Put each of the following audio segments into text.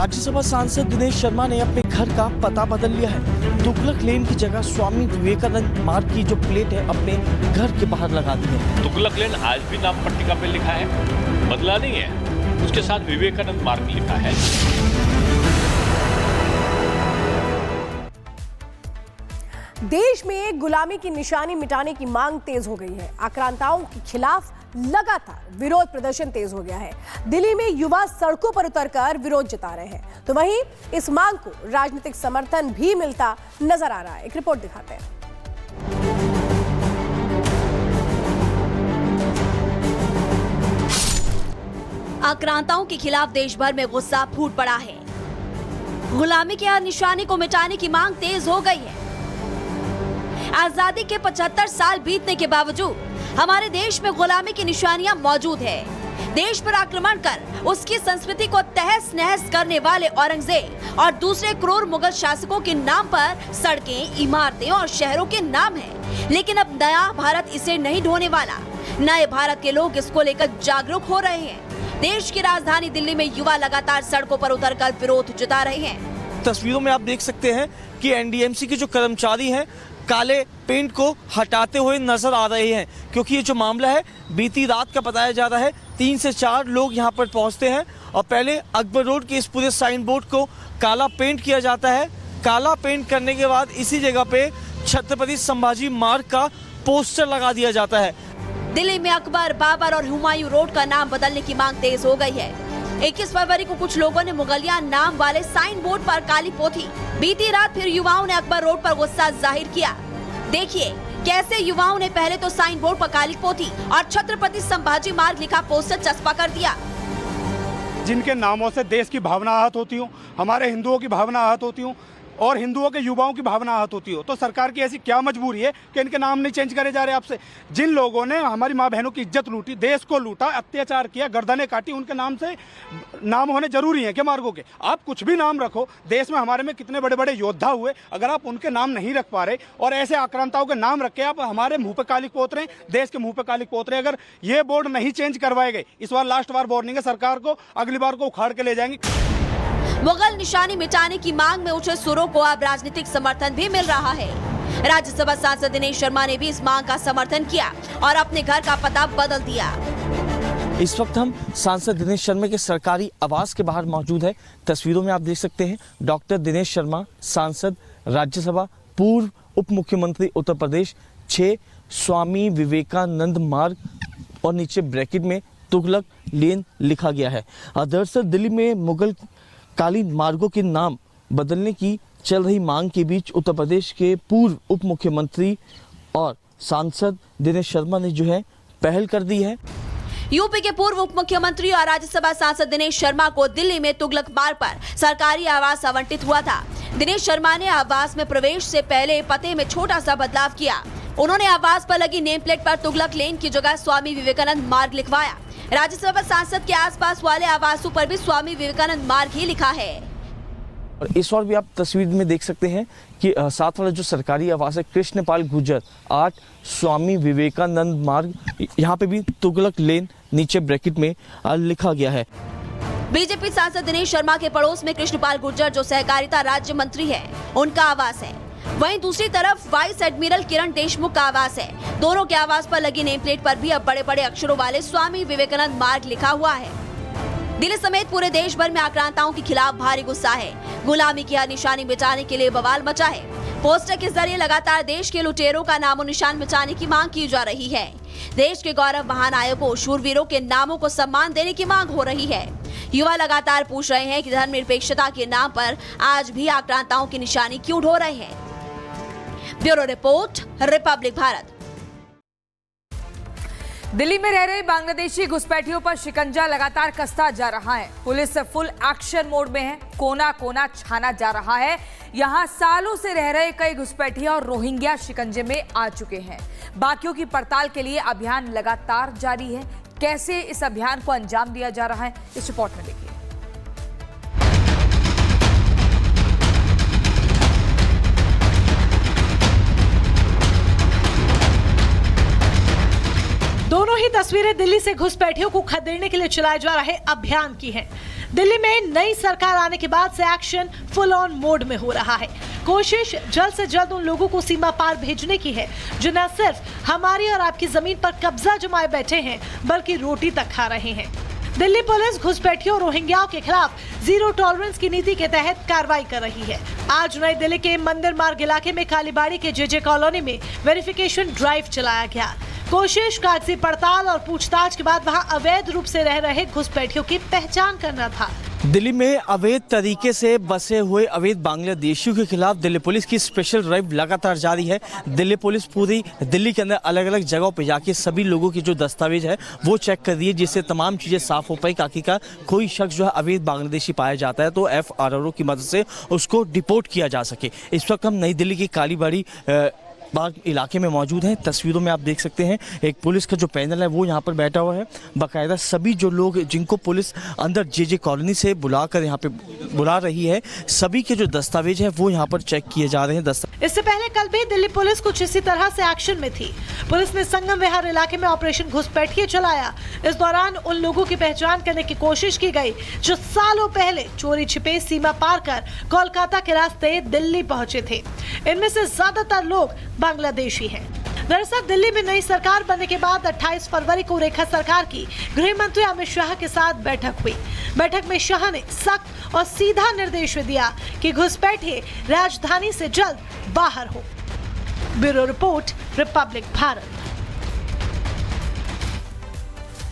राज्यसभा सांसद दिनेश शर्मा ने अपने घर का पता बदल लिया है। तुगलक लेन की जगह स्वामी विवेकानंद मार्ग की जो प्लेट है अपने घर के बाहर लगा दी है। तुगलक लेन आज भी नाम पट्टिका पे लिखा है, बदला नहीं है। उसके साथ विवेकानंद मार्ग लिखा है। देश में गुलामी की निशानी मिटाने की मांग तेज हो गई है। आक्रांताओं के खिलाफ लगातार विरोध प्रदर्शन तेज हो गया है। दिल्ली में युवा सड़कों पर उतरकर विरोध जता रहे हैं, तो वहीं इस मांग को राजनीतिक समर्थन भी मिलता नजर आ रहा है। एक रिपोर्ट दिखाते हैं। आक्रांताओं के खिलाफ देश भर में गुस्सा फूट पड़ा है। गुलामी की निशानी को मिटाने की मांग तेज हो गई है। आजादी के 75 साल बीतने के बावजूद हमारे देश में गुलामी की निशानियां मौजूद है। देश पर आक्रमण कर उसकी संस्कृति को तहस नहस करने वाले औरंगजेब और दूसरे क्रूर मुगल शासकों के नाम पर सड़कें, इमारतें और शहरों के नाम हैं। लेकिन अब नया भारत इसे नहीं ढोने वाला। नए भारत के लोग इसको लेकर जागरूक हो रहे हैं। देश की राजधानी दिल्ली में युवा लगातार सड़कों पर उतरकर विरोध जता रहे हैं। तस्वीरों में आप देख सकते हैं कि एनडीएमसी के जो कर्मचारी हैं काले पेंट को हटाते हुए नजर आ रहे हैं, क्योंकि ये जो मामला है बीती रात का बताया जा रहा है। 3 से 4 लोग यहाँ पर पहुँचते हैं और पहले अकबर रोड के इस पूरे साइन बोर्ड को काला पेंट किया जाता है। काला पेंट करने के बाद इसी जगह पे छत्रपति संभाजी मार्ग का पोस्टर लगा दिया जाता है। दिल्ली में अकबर, बाबर और हुमायूं रोड का नाम बदलने की मांग तेज हो गई है। 21 फरवरी को कुछ लोगों ने मुगलिया नाम वाले साइन बोर्ड पर काली पोथी। बीती रात फिर युवाओं ने अकबर रोड पर गुस्सा जाहिर किया। देखिए कैसे युवाओं ने पहले तो साइन बोर्ड पर काली पोथी और छत्रपति संभाजी मार्ग लिखा पोस्टर चस्पा कर दिया। जिनके नामों से देश की भावना आहत होती हो, हमारे हिंदुओं की भावना आहत होती हो और हिंदुओं के युवाओं की भावना आहत होती हो, तो सरकार की ऐसी क्या मजबूरी है कि इनके नाम नहीं चेंज करे जा रहे आपसे। जिन लोगों ने हमारी माँ बहनों की इज्जत लूटी, देश को लूटा, अत्याचार किया, गर्दनें काटी, उनके नाम से नाम होने जरूरी है क्या मार्गों के? आप कुछ भी नाम रखो, देश में हमारे में कितने बड़े बड़े योद्धा हुए, अगर आप उनके नाम नहीं रख पा रहे और ऐसे आक्रांताओं के नाम रख के आप हमारे मुंह पे कालिक पोत रहे, देश के मुंह पे कालिक पोत रहे। अगर ये बोर्ड नहीं चेंज करवाए गए, इस बार लास्ट बार वार्निंग है सरकार को, अगली बार को उखाड़ के ले जाएंगे। मुगल निशानी मिटाने की मांग में उठे सुरों को अब राजनीतिक समर्थन भी मिल रहा है। राज्यसभा सांसद दिनेश शर्मा ने भी इस मांग का समर्थन किया और अपने घर का पता बदल दिया। इस वक्त हम सांसद दिनेश शर्मा के सरकारी आवास के बाहर मौजूद है। तस्वीरों में आप देख सकते हैं डॉक्टर दिनेश शर्मा, सांसद, राज्यसभा, पूर्व उप मुख्यमंत्री उत्तर प्रदेश, 6 स्वामी विवेकानंद मार्ग और नीचे ब्रैकेट में तुगलक लेन लिखा गया है। दरअसल दिल्ली में मुगल कालीन मार्गों के नाम बदलने की चल रही मांग के बीच उत्तर प्रदेश के पूर्व उप मुख्यमंत्री और सांसद दिनेश शर्मा ने जो है पहल कर दी है। यूपी के पूर्व उप मुख्यमंत्री और राज्यसभा सांसद दिनेश शर्मा को दिल्ली में तुगलक मार्ग पर सरकारी आवास आवंटित हुआ था। दिनेश शर्मा ने आवास में प्रवेश से पहले पते में छोटा सा बदलाव किया। उन्होंने आवास पर लगी नेम प्लेट पर तुगलक लेन की जगह स्वामी विवेकानंद मार्ग लिखवाया। राज्यसभा सांसद के आसपास वाले आवासों पर भी स्वामी विवेकानंद मार्ग ही लिखा है। और इस और भी आप तस्वीर में देख सकते हैं कि साथ वाला जो सरकारी आवास है कृष्णपाल गुर्जर 8 स्वामी विवेकानंद मार्ग, यहाँ पे भी तुगलक लेन नीचे ब्रैकेट में लिखा गया है। बीजेपी सांसद दिनेश शर्मा के पड़ोस में कृष्णपाल गुर्जर जो सहकारिता राज्य मंत्री है, उनका आवास है। वहीं दूसरी तरफ वाइस एडमिरल किरण देशमुख का आवास है। दोनों के आवास पर लगी नेम प्लेट पर भी अब बड़े बड़े अक्षरों वाले स्वामी विवेकानंद मार्ग लिखा हुआ है। दिल्ली समेत पूरे देश भर में आक्रांताओं के खिलाफ भारी गुस्सा है। गुलामी की निशानी मिटाने के लिए बवाल मचा है। पोस्टर के जरिए लगातार देश के लुटेरों का नामो निशान मिटाने की मांग की जा रही है। देश के गौरव महानायकों, शूरवीरों के नामों को सम्मान देने की मांग हो रही है। युवा लगातार पूछ रहे हैं कि धर्मनिरपेक्षता के नाम पर आज भी आक्रांताओं की निशानी क्यों ढो रहे हैं। Bureau report, Republic Bharat. Delhi में रह रहे बांग्लादेशी घुसपैठियों पर शिकंजा लगातार कसता जा रहा है। पुलिस फुल एक्शन मोड में है। कोना कोना छाना जा रहा है। यहां सालों से रह रहे कई घुसपैठिया और रोहिंग्या शिकंजे में आ चुके हैं। बाकियों की पड़ताल के लिए अभियान लगातार जारी है। कैसे इस अभियान को अंजाम दिया जा रहा है, इस रिपोर्ट में देखिए। दोनों ही तस्वीरें दिल्ली से घुसपैठियों को खदेड़ने के लिए चलाए जा रहे अभियान की हैं। दिल्ली में नई सरकार आने के बाद से एक्शन फुल ऑन मोड में हो रहा है। कोशिश जल्द से जल्द उन लोगों को सीमा पार भेजने की है जो न सिर्फ हमारी और आपकी जमीन पर कब्जा जमाए बैठे हैं बल्कि रोटी तक खा रहे हैं। दिल्ली पुलिस घुसपैठियों और रोहिंग्याओं के खिलाफ जीरो टॉलरेंस की नीति के तहत कार्रवाई कर रही है। आज नई दिल्ली के मंदिर मार्ग इलाके में कालीबाड़ी के जेजे कॉलोनी में वेरिफिकेशन ड्राइव चलाया गया। कोशिश, कागजी पड़ताल और पूछताछ के बाद वहां अवैध रूप से रह रहे घुसपैठियों की पहचान करना था। दिल्ली में अवैध तरीके से बसे हुए अवैध बांग्लादेशियों के खिलाफ दिल्ली पुलिस की स्पेशल ड्राइव लगातार जारी है। दिल्ली पुलिस पूरी दिल्ली के अंदर अलग अलग जगहों पे जाके सभी लोगों की जो दस्तावेज है वो चेक कर रही है, जिससे तमाम चीज़ें साफ हो पाई। आखिरकार कोई शख्स जो है अवैध बांग्लादेशी पाया जाता है तो FRO की मदद से उसको डिपोर्ट किया जा सके। इस वक्त हम नई दिल्ली की कालीबाड़ी बाग इलाके में मौजूद हैं। तस्वीरों में आप देख सकते हैं एक पुलिस का जो पैनल है वो यहाँ पर बैठा हुआ है। बाकायदा सभी जो लोग जिनको पुलिस अंदर जेजे कॉलोनी से बुलाकर यहाँ पे बुला रही है, सभी के जो दस्तावेज हैं वो यहाँ पर चेक किए जा रहे हैं। इससे पहले कल भी दिल्ली पुलिस कुछ इसी तरह से एक्शन में थी। पुलिस ने संगम विहार इलाके में ऑपरेशन घुसपैठिए चलाया। इस दौरान उन लोगों की पहचान करने की कोशिश की गई जो सालों पहले चोरी छिपे सीमा पार कर कोलकाता के रास्ते दिल्ली पहुंचे थे। इनमें से ज्यादातर लोग बांग्लादेशी हैं। दरअसल दिल्ली में नई सरकार बनने के बाद 28 फरवरी को रेखा सरकार की गृह मंत्री अमित शाह के साथ बैठक हुई। बैठक में शाह ने सख्त और सीधा निर्देश दिया कि घुसपैठिए राजधानी से जल्द बाहर हो। Bureau report, Republic Bharat.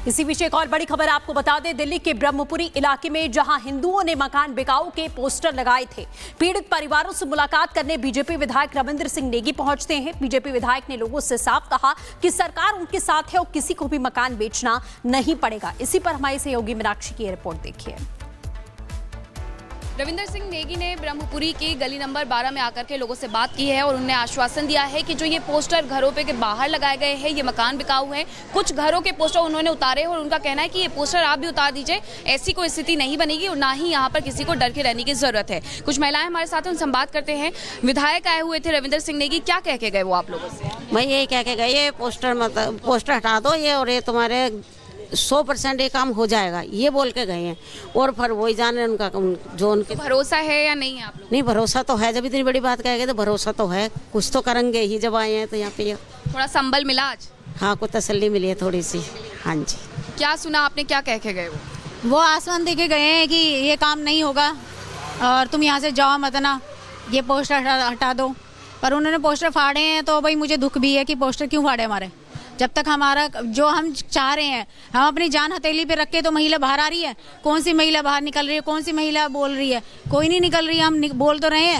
इसी बीच एक और बड़ी खबर आपको बता दें, दिल्ली के ब्रह्मपुरी इलाके में जहां हिंदुओं ने मकान बिकाऊ के पोस्टर लगाए थे, पीड़ित परिवारों से मुलाकात करने बीजेपी विधायक रविंद्र सिंह नेगी पहुंचते हैं। बीजेपी विधायक ने लोगों से साफ कहा कि सरकार उनके साथ है और किसी को भी मकान बेचना नहीं पड़ेगा। इसी पर हमारी सहयोगी मीनाक्षी की रिपोर्ट देखिए। रविंद्र सिंह नेगी ने ब्रह्मपुरी की गली नंबर 12 में आकर के लोगों से बात की है और उन्होंने आश्वासन दिया है कि जो ये पोस्टर घरों पे के बाहर लगाए गए हैं ये मकान बिकाऊ हैं। कुछ घरों के पोस्टर उन्होंने उतारे और उनका कहना है कि ये पोस्टर आप भी उतार दीजिए, ऐसी कोई स्थिति नहीं बनेगी और ना ही यहाँ पर किसी को डर के रहने की जरूरत है। कुछ महिलाएं हमारे साथ उनसे बात करते हैं। विधायक आए हुए थे रविंद्र सिंह नेगी, क्या कह के गए वो आप लोगों से? मैं यही कह के गए, ये पोस्टर हटा दो ये और ये तुम्हारे 100% ये काम हो जाएगा, ये बोल के गए हैं। और फिर वही जाने उनका जो उनके भरोसा है या नहीं है आप लोग? नहीं, भरोसा तो है। जब इतनी बड़ी बात कहेंगे तो भरोसा तो है, कुछ तो करेंगे ही जब आए हैं तो यहाँ पे। थोड़ा संबल मिला आज? हाँ, कुछ तसल्ली मिली है थोड़ी सी। हाँ जी। क्या सुना आपने, क्या कह के गए वो आसमान दे के गए हैं कि ये काम नहीं होगा और तुम यहाँ से जाओ मत ना, ये पोस्टर हटा दो। पर उन्होंने पोस्टर फाड़े हैं तो भाई मुझे दुख भी है कि पोस्टर क्यों फाड़े हमारे। जब तक हमारा जो हम चाह रहे हैं, हम अपनी जान हथेली पे रख के तो महिला बाहर आ रही है। कौन सी महिला बाहर निकल रही है, कौन सी महिला बोल रही है? कोई नहीं निकल रही है। हम बोल तो रहे हैं